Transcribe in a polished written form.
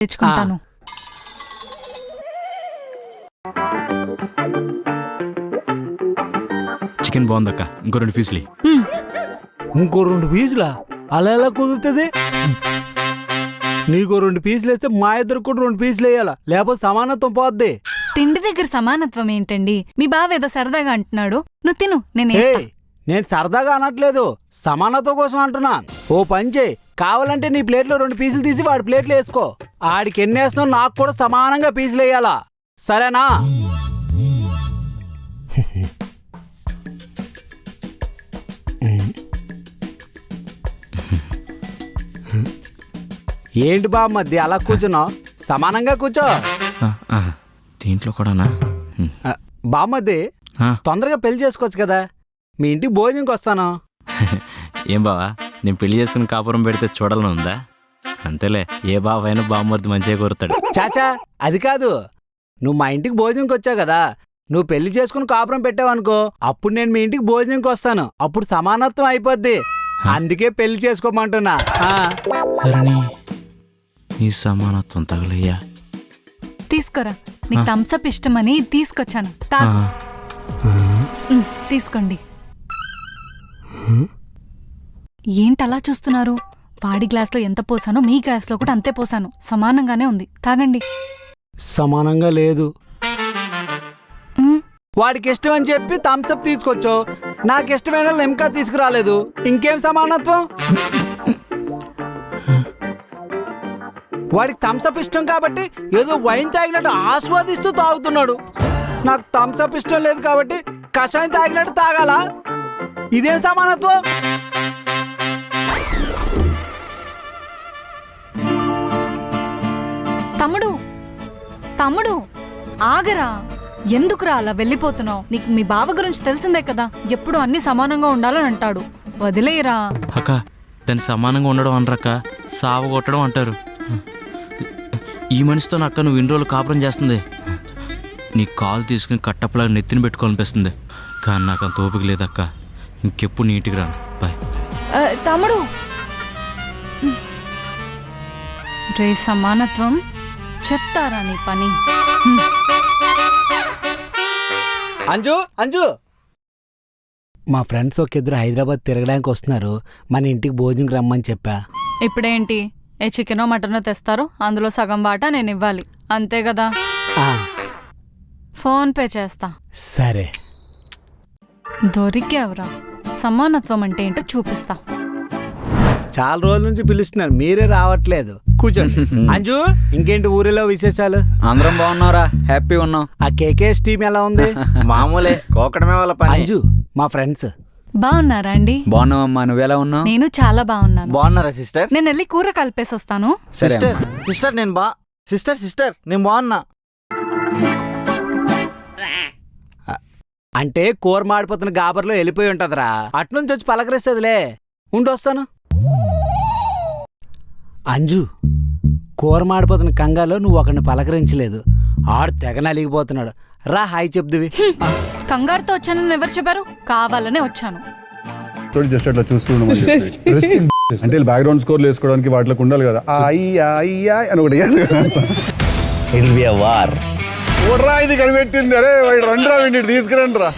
తెచ్చుకుంటాను. చికెన్ బాగుందక్క, ఇంకో 2 పీసులు. ఇంకో 2 పీసులా? అలా ఎలా కుదురుతుంది? నీకో 2 పీసులు వేస్తే మా ఇద్దరు కూడా 2 పీసులు వేయాలా, లేకపోతే సమానత్వం పోద్ది. తిండి దగ్గర సమానత్వం ఏంటండి? మీ బావ ఏదో సరదాగా అంటున్నాడు, నువ్వు తిను, నేను నేను సరదాగా అనట్లేదు, సమానత్వం కోసం అంటున్నా. ఓ పని చేయి, కావాలంటే నీ ప్లేట్లో 2 పీసులు తీసి వాడి ప్లేట్లో వేసుకో. ఆడికి ఎన్ని వేస్తున్నావు నాకు కూడా సమానంగా పీసులు వేయాలా, సరేనా? ఏంటి బామ్మద్ది అలా కూర్చున్నావు? సమానంగా కూర్చో. దీంట్లో కూడానా? బామ్మద్ది తొందరగా పెళ్లి చేసుకోవచ్చు కదా, మీ ఇంటికి భోజనంకి వస్తాను. ఏం బావా, నేను పెళ్లి చేసుకుని కాపురం పెడితే చూడాలని ఉందా? అంతేలే, ఏ బావైనా బామ్మర్ది మంచిగా కోరుతాడు. చాచా అది కాదు, నువ్వు మా ఇంటికి భోజనంకి వచ్చావు కదా, నువ్వు పెళ్లి చేసుకుని కాపురం పెట్టావనుకో, అప్పుడు నేను మీ ఇంటికి భోజనంకి వస్తాను, అప్పుడు సమానత్వం అయిపోద్ది. అందుకే పెళ్లి చేసుకోమంటున్నా. ఈ సమానత్వం తగలయ్యా. తీసుకోరా, నీకు థమ్సప్ ఇష్టమని తీసుకొచ్చాను, తాగు. తీసుకోండి. ఏంటలా చూస్తున్నారు? వాడి గ్లాస్లో ఎంత పోసానో మీ గ్లాస్లో కూడా అంతే పోసాను, సమానంగానే ఉంది, తాగండి. సమానంగా లేదు. వాడికి ఇష్టం అని చెప్పి థమ్సప్ తీసుకొచ్చావు, నాకు ఇష్టమైన లిమ్కా తీసుకురాలేదు, ఇంకేం సమానత్వం? వాడికి థమ్సప్ ఇష్టం కాబట్టి ఏదో వైన్ తాగినట్టు ఆస్వాదిస్తూ తాగుతున్నాడు, నాకు థమ్సప్ ఇష్టం లేదు కాబట్టి కషాయం తాగినట్టు తాగాల, ఇదేం సమానత్వం? తమ్ముడు తమ్ముడు ఆగరా, ఎందుకురా అలా వెళ్ళిపోతున్నావు? నీకు మీ బావ గురించి తెలిసిందే కదా, ఎప్పుడు అన్ని సమానంగా ఉండాలని అంటాడు, వదిలేయరా. అక్క, దాన్ని సమానంగా ఉండడం అనరక్క, సావగొట్టడం అంటారు. ఈ మనిషితో అక్క నువ్వు ఇన్ని రోజులు కాపురం చేస్తుంది, నీ కాలు తీసుకుని కట్టప్పలాగా నెత్తిని పెట్టుకోవాలనిపిస్తుంది, కానీ నాకు అంత ఓపిక లేదక్క, ఇంకెప్పుడు నీటికి రాను, బాయ్. తమ్ముడు రే, సమానత్వం చెప్తారా నీ పని? అంజు అంజు, మా ఫ్రెండ్స్ ఒక ఇద్దరు హైదరాబాద్ తిరగడానికి వస్తున్నారు, మన ఇంటికి భోజనంకి రమ్మని చెప్పా. ఇప్పుడేంటి, ఏ చికెనో మటనో తెస్తారు, అందులో సగం వాటా నేను ఇవ్వాలి, అంతే కదా? ఫోన్ పే చేస్తా. సరే. దొరికేవరా, సమానత్వం అంటే ఏంటో చూపిస్తా. చాలా రోజుల నుంచి పిలుస్తున్నారు, మీరే రావట్లేదు, కూర్చోండి. అంజు, ఇంకేంటి ఊరిలో విశేషాలు? అందరం బాగున్నారా, హ్యాపీ ఉన్నాం. ఆ కేకేఎస్ టీం ఎలా ఉంది? మామూలే, కోకడమే వాళ్ళ పని. అంజు మా ఫ్రెండ్స్ బాగున్నారా అండి? బాగున్నావమ్మా, నువ్వెలా ఉన్నావు? నేను చాలా బాగున్నాను. బాగున్నారా సిస్టర్? నేను వెళ్ళి కూర కలిపేసి వస్తాను. సిస్టర్ సిస్టర్ నేను సిస్టర్ నేను బాగున్నా. అంటే కూర మాడిపోతున్న గాబర్లో వెళ్ళిపోయి ఉంటదిరా, అట్నుంచి వచ్చి పలకరిస్తుందిలే, ఉండొస్తాను. అంజు, కూర మాడిపోతున్న కంగాలో నువ్వు ఒకరిని పలకరించలేదు, ఆడు తెగ నలిగిపోతున్నాడు, రా హాయ్ చెప్దువి. కంగారుతో వచ్చానని ఎవరు చెప్పారు? కావాలనే వచ్చాను. జస్ట్ అట్లా చూస్తూ అంటే బ్యాక్గ్రౌండ్ స్కోర్లు వేసుకోవడానికి వాటిలోకి ఉండాలి కదా, అని ఒకటి ఇది కనిపెట్టింది. అరే రండి రా, తీసుకురండి రా.